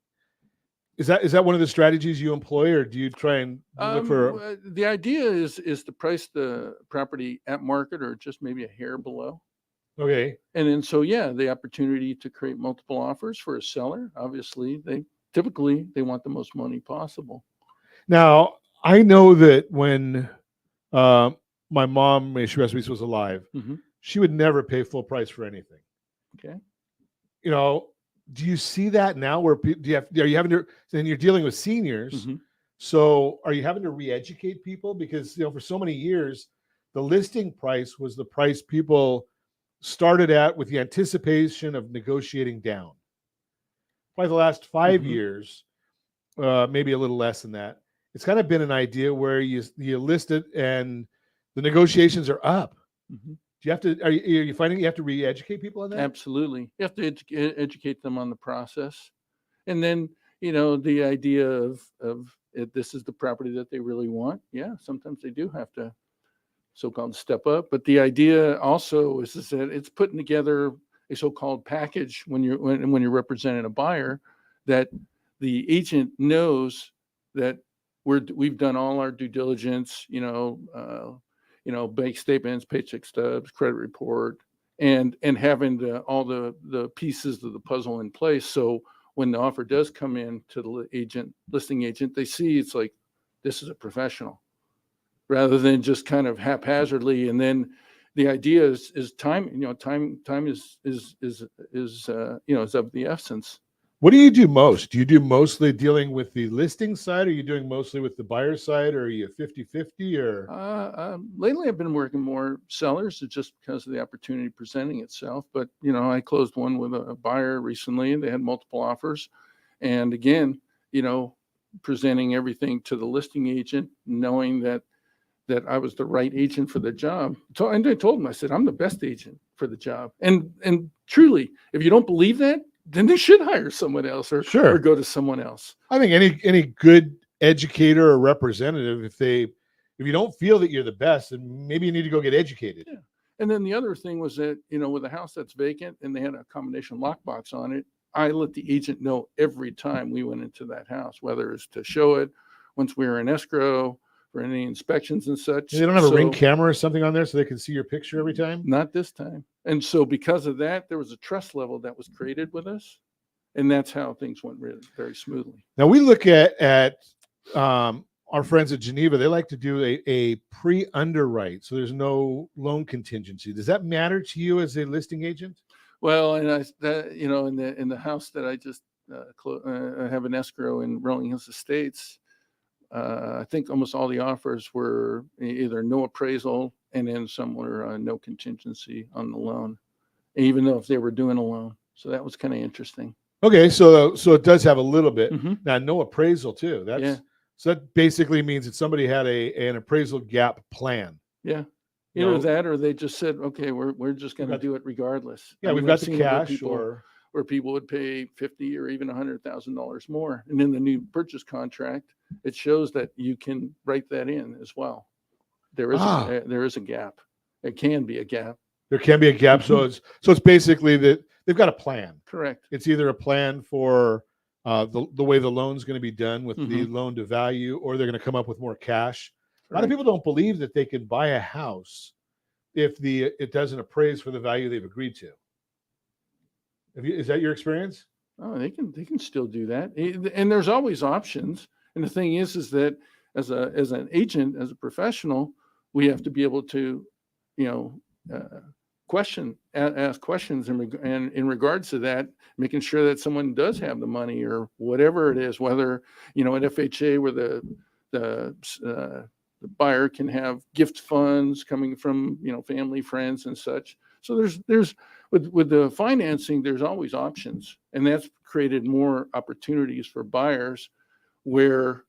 Speaker 1: Is that one of the strategies you employ, or do you try and look for?
Speaker 2: The idea is to price the property at market or just maybe a hair below.
Speaker 1: Okay.
Speaker 2: And then the opportunity to create multiple offers for a seller. Obviously, they typically want the most money possible.
Speaker 1: Now, I know that when my mom, may she rest in peace, was alive, she would never pay full price for anything.
Speaker 2: Okay.
Speaker 1: You know, do you see that now? Where are you having to? And you're dealing with seniors, so are you having to re-educate people? Because for so many years, the listing price was the price people started at with the anticipation of negotiating down. By the last 5 years, maybe a little less than that, it's kind of been an idea where you list it and the negotiations are up. Do you have to? Are you finding you have to re-educate people on that?
Speaker 2: Absolutely, you have to educate them on the process, and then the idea of if this is the property that they really want. Yeah, sometimes they do have to so-called step up, but the idea also is that it's putting together a so-called package when you're representing a buyer, that the agent knows that we've done all our due diligence. Bank statements, paycheck stubs, credit report, and having all the pieces of the puzzle in place. So when the offer does come in to the listing agent, they see it's like, this is a professional, rather than just kind of haphazardly. And then the idea is time. Time is of the essence.
Speaker 1: What do you do most? Do you do mostly dealing with the listing side? Or are you doing mostly with the buyer side? Or are you 50-50 or?
Speaker 2: Lately I've been working more sellers just because of the opportunity presenting itself. But, I closed one with a buyer recently and they had multiple offers. And again, presenting everything to the listing agent, knowing that I was the right agent for the job. And I told him, I said, I'm the best agent for the job. And truly, if you don't believe that, then they should hire someone else or go to someone else.
Speaker 1: I think any good educator or representative, if you don't feel that you're the best, then maybe you need to go get educated.
Speaker 2: Yeah. And then the other thing was that, with a house that's vacant and they had a combination lockbox on it, I let the agent know every time we went into that house, whether it's to show it once we were in escrow for any inspections and such.
Speaker 1: They don't have a Ring camera or something on there so they can see your picture every time?
Speaker 2: Not this time. And so because of that, there was a trust level that was created with us. And that's how things went really very smoothly.
Speaker 1: Now we look at our friends at Geneva. They like to do a pre-underwrite, so there's no loan contingency. Does that matter to you as a listing agent?
Speaker 2: Well, and in the house that I just have an escrow in Rolling Hills Estates, I think almost all the offers were either no appraisal, and then some were no contingency on the loan, even though if they were doing a loan. So that was kind of interesting.
Speaker 1: Okay, so it does have a little bit. Now, no appraisal too. So that basically means that somebody had an appraisal gap plan.
Speaker 2: Yeah, either that or they just said, okay, we're just going to do it regardless.
Speaker 1: Yeah, we've got the cash,
Speaker 2: where people would pay $50,000 or even $100,000 more, and in the new purchase contract, it shows that you can write that in as well. There is a gap. It can be a gap.
Speaker 1: There can be a gap. So it's basically that they've got a plan.
Speaker 2: Correct.
Speaker 1: It's either a plan for the way the loan's going to be done with the loan to value, or they're going to come up with more cash. A lot of people don't believe that they can buy a house if it doesn't appraise for the value they've agreed to. Is that your experience?
Speaker 2: Oh, they can still do that, and there's always options. And the thing is that as an agent, as a professional, we have to be able to, ask questions and in regards to that, making sure that someone does have the money or whatever it is, whether at FHA where the buyer can have gift funds coming from family, friends, and such. So there's with the financing, there's always options, and that's created more opportunities for buyers where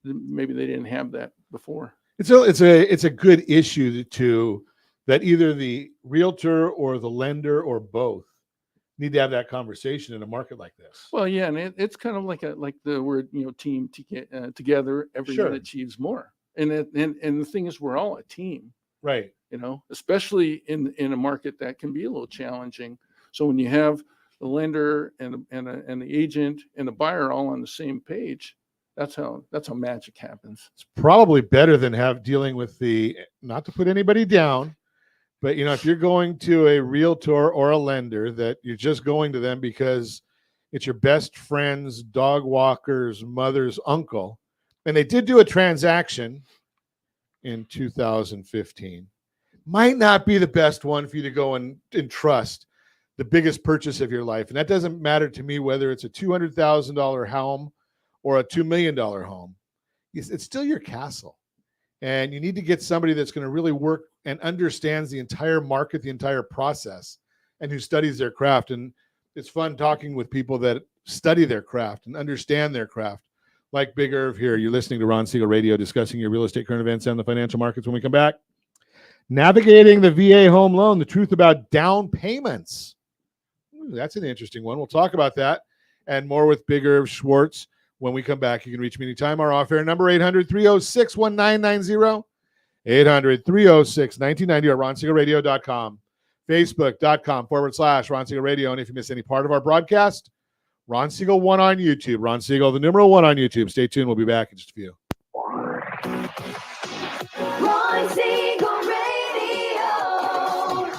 Speaker 2: maybe they didn't have that before.
Speaker 1: It's a good issue to that either the realtor or the lender or both need to have that conversation in a market like this.
Speaker 2: Well, yeah, and it's kind of like the word, team together, everyone
Speaker 1: Sure.
Speaker 2: achieves more. And the thing is, we're all a team,
Speaker 1: Right.
Speaker 2: especially in a market that can be a little challenging. So when you have the lender and the agent and the buyer all on the same page, that's how magic happens.
Speaker 1: It's probably better than dealing with not to put anybody down, but if you're going to a realtor or a lender that you're just going to them because it's your best friend's dog walker's mother's uncle, and they did do a transaction in 2015, might not be the best one for you to go and trust the biggest purchase of your life. And that doesn't matter to me whether it's a $200,000 home or a $2 million home. It's still your castle. And you need to get somebody that's going to really work and understands the entire market, the entire process, and who studies their craft. And it's fun talking with people that study their craft and understand their craft, like Big Irv here. You're listening to Ron Siegel Radio, discussing your real estate, current events, and the financial markets. When we come back, navigating the VA home loan, the truth about down payments. Ooh, that's an interesting one. We'll talk about that and more with Big Irv Schwartz. When we come back, you can reach me anytime. Our off-air number, 800-306-1990, 800-306-1990, or RonSiegelRadio.com, Facebook.com/Ron Siegel Radio. And if you miss any part of our broadcast, Ron Siegel 1 on YouTube. Ron Siegel, the numeral 1 on YouTube. Stay tuned. We'll be back in just a few.
Speaker 6: Ron Siegel Radio.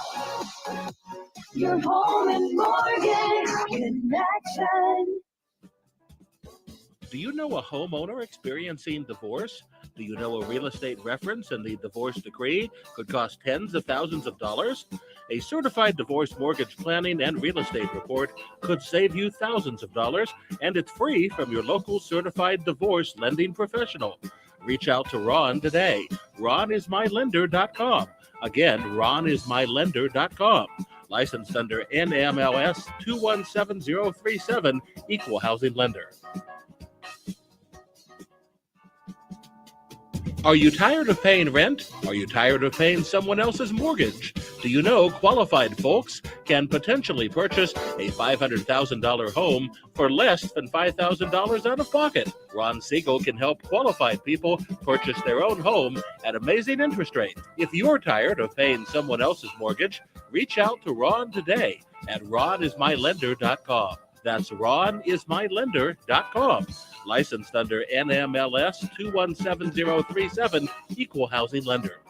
Speaker 6: Your home and mortgage connection.
Speaker 7: Do you know a homeowner experiencing divorce? Do you know a real estate reference and the divorce decree could cost tens of thousands of dollars? A certified divorce mortgage planning and real estate report could save you thousands of dollars, and it's free from your local certified divorce lending professional. Reach out to Ron today. RonIsMyLender.com. Again, RonIsMyLender.com. Licensed under NMLS 217037, Equal Housing Lender. Are you tired of paying rent? Are you tired of paying someone else's mortgage? Do you know qualified folks can potentially purchase a $500,000 home for less than $5,000 out of pocket? Ron Siegel can help qualified people purchase their own home at amazing interest rates. If you're tired of paying someone else's mortgage, reach out to Ron today at RonIsMyLender.com. That's RonIsMyLender.com. Licensed under NMLS 217037, Equal Housing Lender.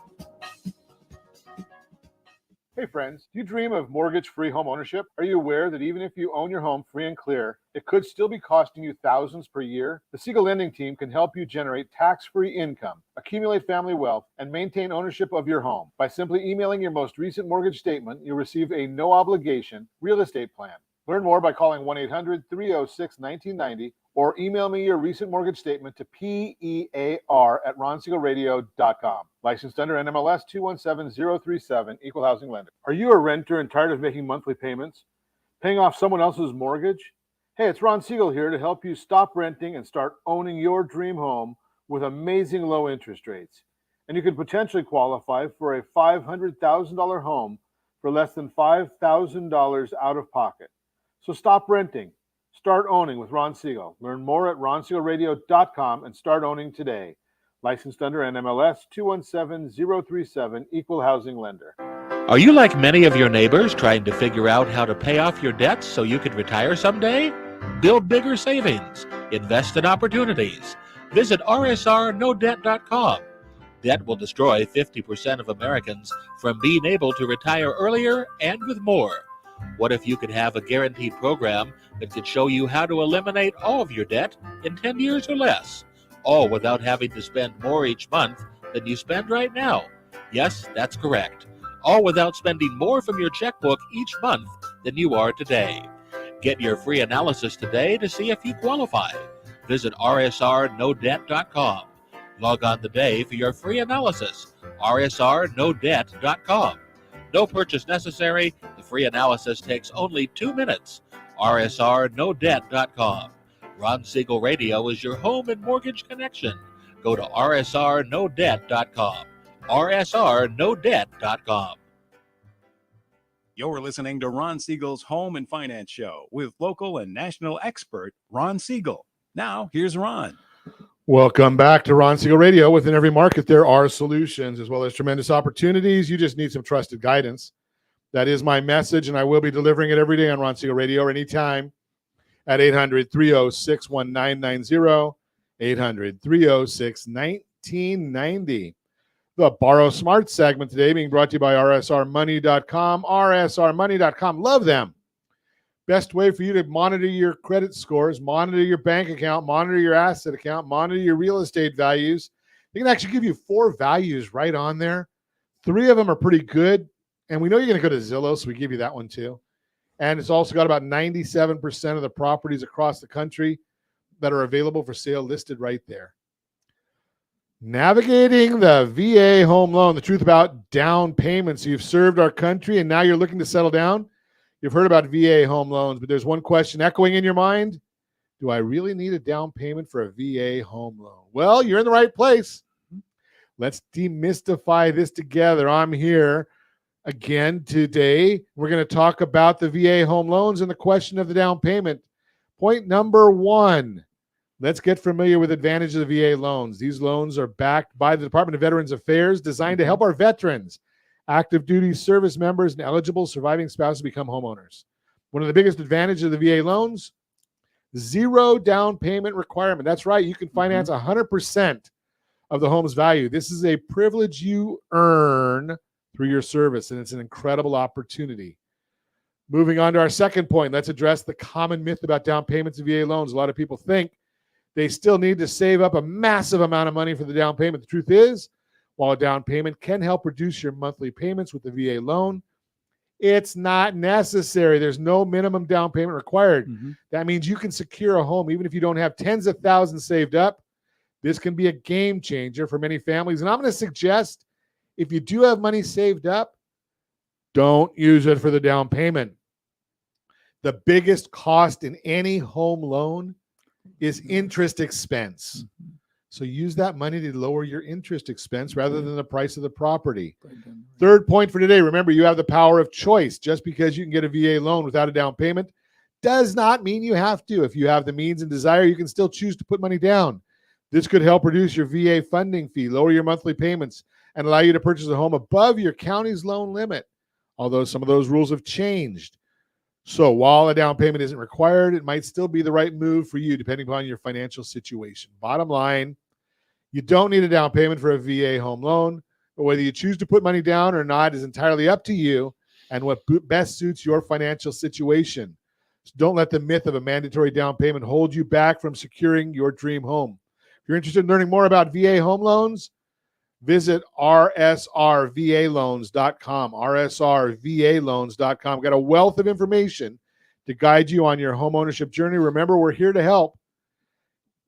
Speaker 1: Hey friends, do you dream of mortgage-free home ownership? Are you aware that even if you own your home free and clear, it could still be costing you thousands per year? The Siegel Lending Team can help you generate tax-free income, accumulate family wealth, and maintain ownership of your home. By simply emailing your most recent mortgage statement, you'll receive a no-obligation real estate plan. Learn more by calling 1-800-306-1990 or email me your recent mortgage statement to PEAR@RonSiegelRadio.com. Licensed under NMLS 217037, Equal Housing Lender. Are you a renter and tired of making monthly payments? Paying off someone else's mortgage? Hey, it's Ron Siegel here to help you stop renting and start owning your dream home with amazing low interest rates. And you could potentially qualify for a $500,000 home for less than $5,000 out of pocket. So stop renting. Start owning with Ron Siegel. Learn more at RonSiegelRadio.com and start owning today. Licensed under NMLS 217037, Equal Housing Lender.
Speaker 7: Are you like many of your neighbors trying to figure out how to pay off your debts so you can retire someday? Build bigger savings. Invest in opportunities. Visit RSRNoDebt.com. Debt will destroy 50% of Americans from being able to retire earlier and with more. What if you could have a guaranteed program that could show you how to eliminate all of your debt in 10 years or less, all without having to spend more each month than you spend right now? Yes, that's correct. All without spending more from your checkbook each month than you are today. Get your free analysis today to see if you qualify. Visit RSRNoDebt.com. Log on today for your free analysis. RSRNoDebt.com. No purchase necessary. The free analysis takes only 2 minutes. RSRNoDebt.com. Ron Siegel Radio is your home and mortgage connection. Go to rsrnodebt.com. rsrnodebt.com.
Speaker 9: You're listening to Ron Siegel's Home and Finance Show with local and national expert Ron Siegel. Now, here's Ron.
Speaker 1: Welcome back to Ron Siegel Radio. Within every market, there are solutions as well as tremendous opportunities. You just need some trusted guidance. That is my message, and I will be delivering it every day on Ron Siegel Radio or anytime at 800-306-1990, 800-306-1990. The Borrow Smart segment today being brought to you by rsrmoney.com. rsrmoney.com. Love them. Best way for you to monitor your credit scores, monitor your bank account, monitor your asset account, monitor your real estate values. They can actually give you 4 values right on there. 3 of them are pretty good. And we know you're going to go to Zillow, so we give you that one too. And it's also got about 97% of the properties across the country that are available for sale listed right there. Navigating the VA home loan, the truth about down payments. You've served our country and now you're looking to settle down. You've heard about VA home loans, but there's one question echoing in your mind. Do I really need a down payment for a VA home loan? Well, you're in the right place. Let's demystify this together. I'm here again today. We're going to talk about the VA home loans and the question of the down payment. Point number 1. Let's get familiar with advantages of VA loans. These loans are backed by the Department of Veterans Affairs, designed to help our veterans, active duty service members, and eligible surviving spouses become homeowners. One of the biggest advantages of the VA loans, 0 down payment requirement. That's right. You can finance 100% of the home's value. This is a privilege you earn through your service, and it's an incredible opportunity. Moving on to our second point, let's address the common myth about down payments of VA loans. A lot of people think they still need to save up a massive amount of money for the down payment. The truth is, while a down payment can help reduce your monthly payments with the VA loan, it's not necessary. There's no minimum down payment required. That means you can secure a home even if you don't have tens of thousands saved up. This can be a game changer for many families. And I'm going to suggest if you do have money saved up, don't use it for the down payment. The biggest cost in any home loan is interest expense. So use that money to lower your interest expense rather than the price of the property. Third point for today, remember you have the power of choice. Just because you can get a VA loan without a down payment does not mean you have to. If you have the means and desire, you can still choose to put money down. This could help reduce your VA funding fee, lower your monthly payments, and allow you to purchase a home above your county's loan limit, although some of those rules have changed. So while a down payment isn't required, it might still be the right move for you depending upon your financial situation. Bottom line, you don't need a down payment for a VA home loan, but whether you choose to put money down or not is entirely up to you and what best suits your financial situation. So don't let the myth of a mandatory down payment hold you back from securing your dream home. If you're interested in learning more about VA home loans, visit rsrvaloans.com, rsrvaloans.com. We've got a wealth of information to guide you on your home ownership journey. Remember, we're here to help.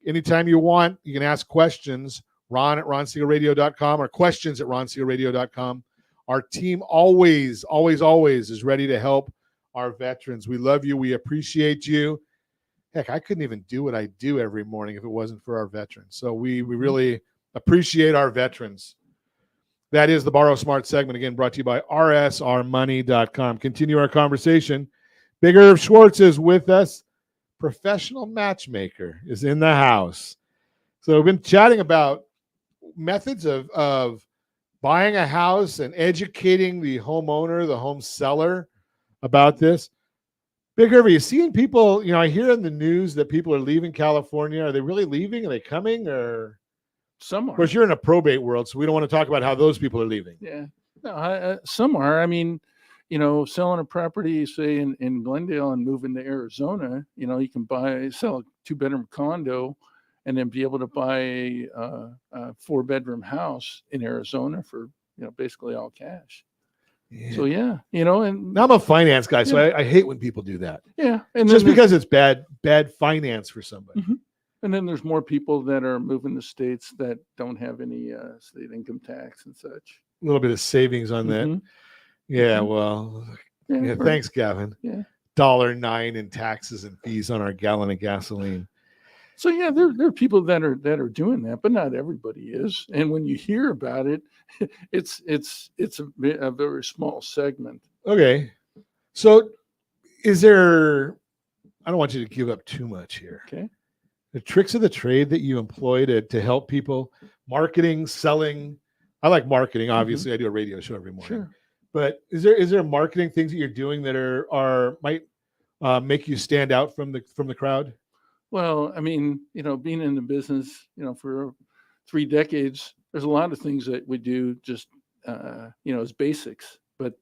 Speaker 1: Anytime you want, you can ask questions, Ron at ronsiegelradio.com or questions at ronsiegelradio.com. Our team always is ready to help our veterans. We love you. We appreciate you. Heck, I couldn't even do what I do every morning if it wasn't for our veterans. So we really appreciate our veterans. That is the Borrow Smart segment, again, brought to you by rsrmoney.com. Continue our conversation. Big Irv Schwartz is with us. Professional matchmaker is in the house. So we've been chatting about methods of buying a house and educating the homeowner, the home seller about this. Big Irv, are you seeing people, I hear in the news that people are leaving California. Are they really leaving? Are they coming? Or
Speaker 2: Some
Speaker 1: of
Speaker 2: are.
Speaker 1: course, you're in a probate world, so we don't want to talk about how those people are leaving.
Speaker 2: Yeah. No, some are. I mean, selling a property, say in Glendale and moving to Arizona, you can sell a 2-bedroom condo and then be able to buy a 4-bedroom house in Arizona for, basically all cash.
Speaker 1: Yeah.
Speaker 2: So, and
Speaker 1: I'm a finance guy, so I hate when people do that.
Speaker 2: Yeah. And
Speaker 1: just because it's bad finance for somebody.
Speaker 2: Mm-hmm. And then there's more people that are moving to states that don't have any state income tax and such.
Speaker 1: A little bit of savings on that.
Speaker 2: Mhm.
Speaker 1: Yeah, well, thanks, Gavin.
Speaker 2: Yeah.
Speaker 1: $1.09 in taxes and fees on our gallon of gasoline.
Speaker 2: So yeah, there are people that are doing that, but not everybody is. And when you hear about it, it's a very small segment.
Speaker 1: Okay. So is there, I don't want you to give up too much here.
Speaker 2: Okay.
Speaker 1: The tricks of the trade that you employ to help people, marketing, selling. I like marketing. Obviously, I do a radio show every morning.
Speaker 2: Sure.
Speaker 1: But is there marketing things that you're doing that might make you stand out from the crowd?
Speaker 2: Well, I mean, being in the business, for 3 decades, there's a lot of things that we do just, as basics. But,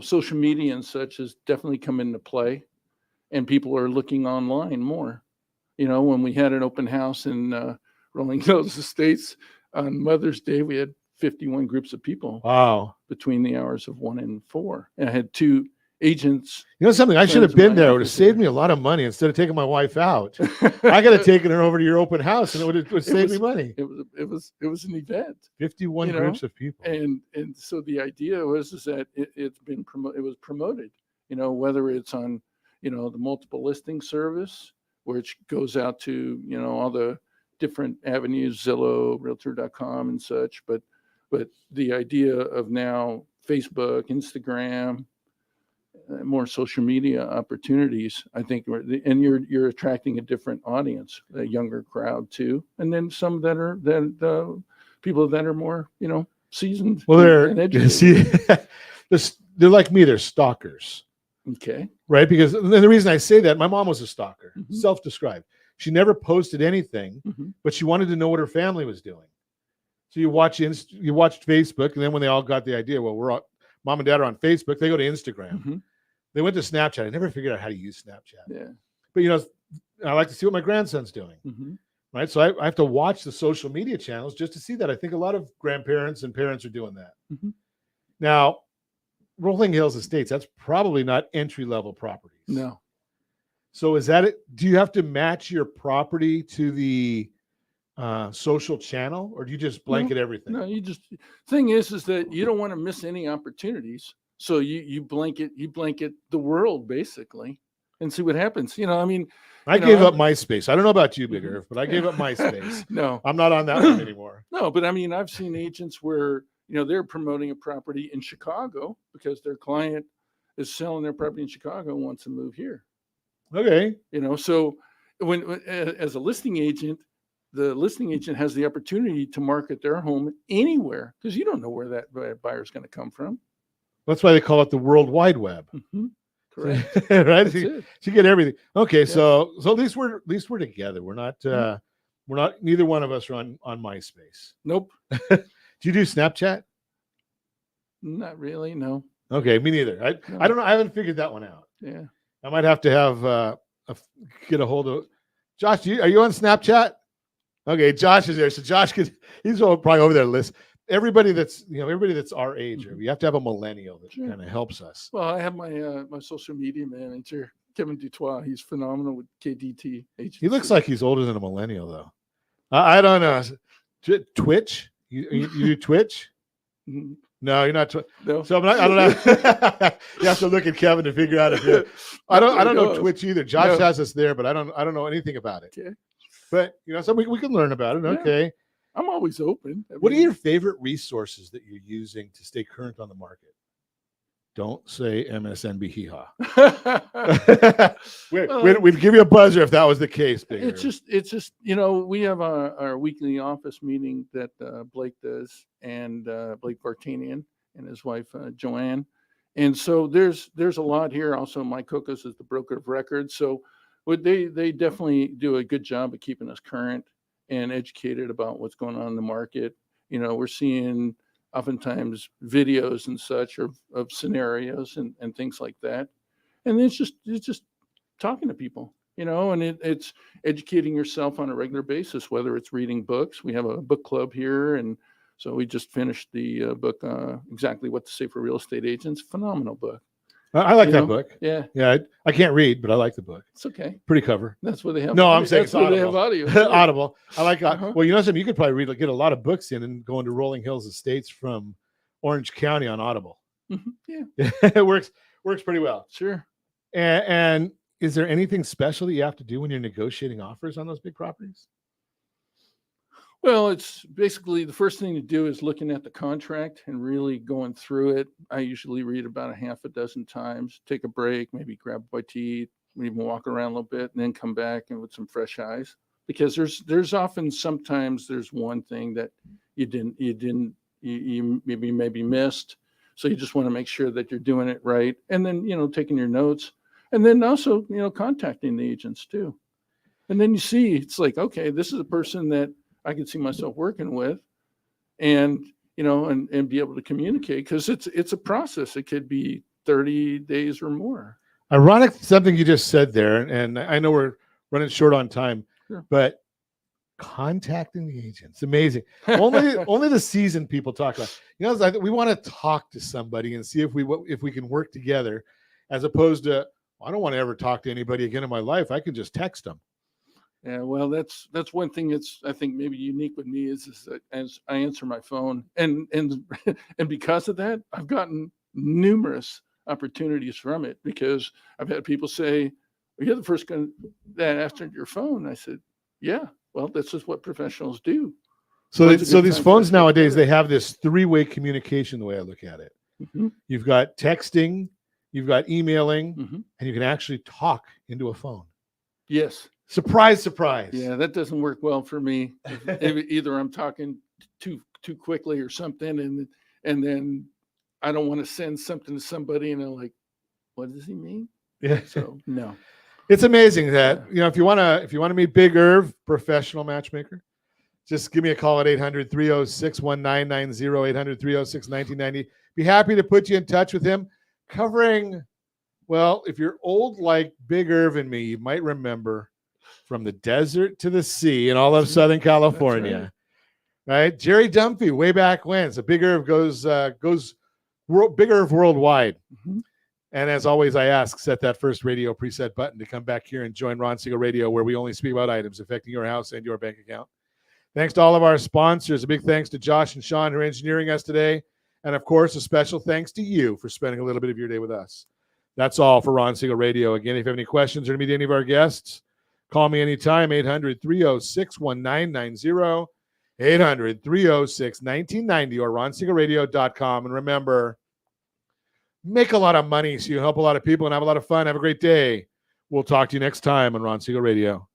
Speaker 2: social media and such has definitely come into play, and people are looking online more. When we had an open house in Rolling Hills Estates on Mother's Day, we had 51 groups of people.
Speaker 1: Wow.
Speaker 2: Between the hours of 1 and 4. And I had 2 agents.
Speaker 1: Something, I should have been there. It would have saved me a lot of money instead of taking my wife out. I could have taken her over to your open house and it would save me money.
Speaker 2: It was an event.
Speaker 1: 51 groups of people.
Speaker 2: And so the idea was that it was promoted, whether it's on, the multiple listing service, which goes out to, all the different avenues, Zillow, Realtor.com and such. But the idea of now Facebook, Instagram, more social media opportunities, I think, and you're attracting a different audience, a younger crowd too, and then some that are people that are more, seasoned.
Speaker 1: Well, they're like me. They're stalkers.
Speaker 2: Okay.
Speaker 1: Right, because the reason I say that, my mom was a stalker, self-described. She never posted anything, but she wanted to know what her family was doing. So you watched Facebook, and then when they all got the idea, well, mom and dad are on Facebook, they go to Instagram. They went to Snapchat. I never figured out how to use Snapchat.
Speaker 2: Yeah.
Speaker 1: But I like to see what my grandson's doing. Right. So I have to watch the social media channels just to see that. I think a lot of grandparents and parents are doing that. Now, Rolling Hills Estates, that's probably not entry-level properties.
Speaker 2: No.
Speaker 1: So is that it? Do you have to match your property to the social channel, or do you just blanket everything?
Speaker 2: No, thing is that you don't want to miss any opportunities. So you blanket the world basically and see what happens.
Speaker 1: I gave up MySpace. I don't know about you, Big Irv, but I gave up MySpace.
Speaker 2: No,
Speaker 1: I'm not on that one anymore.
Speaker 2: No, but I've seen agents where, they're promoting a property in Chicago because their client is selling their property in Chicago and wants to move here.
Speaker 1: Okay.
Speaker 2: So when as a listing agent, the listing agent has the opportunity to market their home anywhere because you don't know where that buyer's going to come from.
Speaker 1: That's why they call it the World Wide Web.
Speaker 2: Correct.
Speaker 1: Right? So you get everything. Okay, yes. So at least we're together. We're not neither one of us are on MySpace.
Speaker 2: Nope.
Speaker 1: Do you do Snapchat?
Speaker 2: Not really, no.
Speaker 1: Okay, me neither. I don't know. I haven't figured that one out.
Speaker 2: Yeah.
Speaker 1: I might have to have get a hold of Josh. Are you on Snapchat? Okay, Josh is there. So Josh he's probably over there list. Everybody that's our age, you have to have a millennial that kind of helps us.
Speaker 2: Well, I have my my social media manager, Kevin Dutois. He's phenomenal with KDT agency.
Speaker 1: He looks like he's older than a millennial, though. I don't know. Twitch? You do Twitch? No, you're not.
Speaker 2: No.
Speaker 1: So I don't know. You have to look at Kevin to figure out if you're. I don't know Twitch either. Josh has us there, but I don't know anything about it.
Speaker 2: Okay.
Speaker 1: But so we can learn about it. Okay.
Speaker 2: I'm always open.
Speaker 1: What are your favorite resources that you're using to stay current on the market? Don't say MSNB hee-haw. We'd give you a buzzer if that was the case.
Speaker 2: It's just we have our weekly office meeting that Blake does, and Blake Vartanian and his wife Joanne, and so there's a lot here. Also, Mike Kokos is the broker of record, so they definitely do a good job of keeping us current and educated about what's going on in the market. We're seeing oftentimes videos and such of scenarios and things like that. And it's just talking to people, and it's educating yourself on a regular basis, whether it's reading books. We have a book club here. And so we just finished the book, Exactly What to Say for Real Estate Agents. Phenomenal book.
Speaker 1: I like that book.
Speaker 2: Yeah.
Speaker 1: Yeah. I can't read, but I like the book.
Speaker 2: It's okay.
Speaker 1: Pretty cover.
Speaker 2: That's what they have.
Speaker 1: No, I'm saying
Speaker 2: that's where they have audio.
Speaker 1: Audible. I like, well, something you could probably get a lot of books in and go into Rolling Hills Estates from Orange County on Audible.
Speaker 2: Yeah.
Speaker 1: It works pretty well.
Speaker 2: Sure.
Speaker 1: And is there anything special that you have to do when you're negotiating offers on those big properties?
Speaker 2: Well, it's basically the first thing to do is looking at the contract and really going through it. I usually read about a half a dozen times, take a break, maybe grab a bite to eat, even walk around a little bit, and then come back and with some fresh eyes. Because there's often sometimes there's one thing that you maybe missed. So you just want to make sure that you're doing it right. And then, taking your notes, and then also, contacting the agents too. And then you see, it's like, okay, this is a person that I can see myself working with, and and be able to communicate, because it's a process. It could be 30 days or more.
Speaker 1: Ironic, something you just said there, and I know we're running short on time,
Speaker 2: Sure.
Speaker 1: but contacting the agents, amazing. Only the seasoned people talk about. We want to talk to somebody and see if we can work together, as opposed to, I don't want to ever talk to anybody again in my life. I can just text them.
Speaker 2: Yeah, well, that's one thing that's, I think, maybe unique with me is that as I answer my phone, and because of that, I've gotten numerous opportunities from it, because I've had people say, well, you're the first one that answered your phone. I said, yeah, well, this is what professionals do.
Speaker 1: So
Speaker 2: When's a good
Speaker 1: these
Speaker 2: time
Speaker 1: phones
Speaker 2: for us to get
Speaker 1: nowadays,
Speaker 2: together?
Speaker 1: they have this three-way communication, the way I look at it.
Speaker 2: Mhm.
Speaker 1: You've got texting, you've got emailing,
Speaker 2: Mhm.
Speaker 1: and you can actually talk into a phone.
Speaker 2: Yes.
Speaker 1: Surprise, surprise.
Speaker 2: Yeah, that doesn't work well for me. If either I'm talking too quickly or something, and then I don't want to send something to somebody, and they're like, what does he mean?
Speaker 1: Yeah.
Speaker 2: So no.
Speaker 1: It's amazing that, if you want to meet Big Irv, professional matchmaker, just give me a call at 800-306-1990, 800-306-1990. Be happy to put you in touch with him, covering, well, if you're old like Big Irv and me, you might remember From the Desert to the Sea in all of Southern California. Right? Jerry Dunphy, way back when. So Big Irv goes Big Irv worldwide.
Speaker 2: Mhm.
Speaker 1: And as always, I ask, set that first radio preset button to come back here and join Ron Siegel Radio, where we only speak about items affecting your house and your bank account. Thanks to all of our sponsors. A big thanks to Josh and Sean, who are engineering us today. And of course, a special thanks to you for spending a little bit of your day with us. That's all for Ron Siegel Radio. Again, if you have any questions or to meet any of our guests, call me anytime, 800-306-1990, 800-306-1990, or ronsiegelradio.com. And remember, make a lot of money so you help a lot of people and have a lot of fun. Have a great day. We'll talk to you next time on Ron Siegel Radio.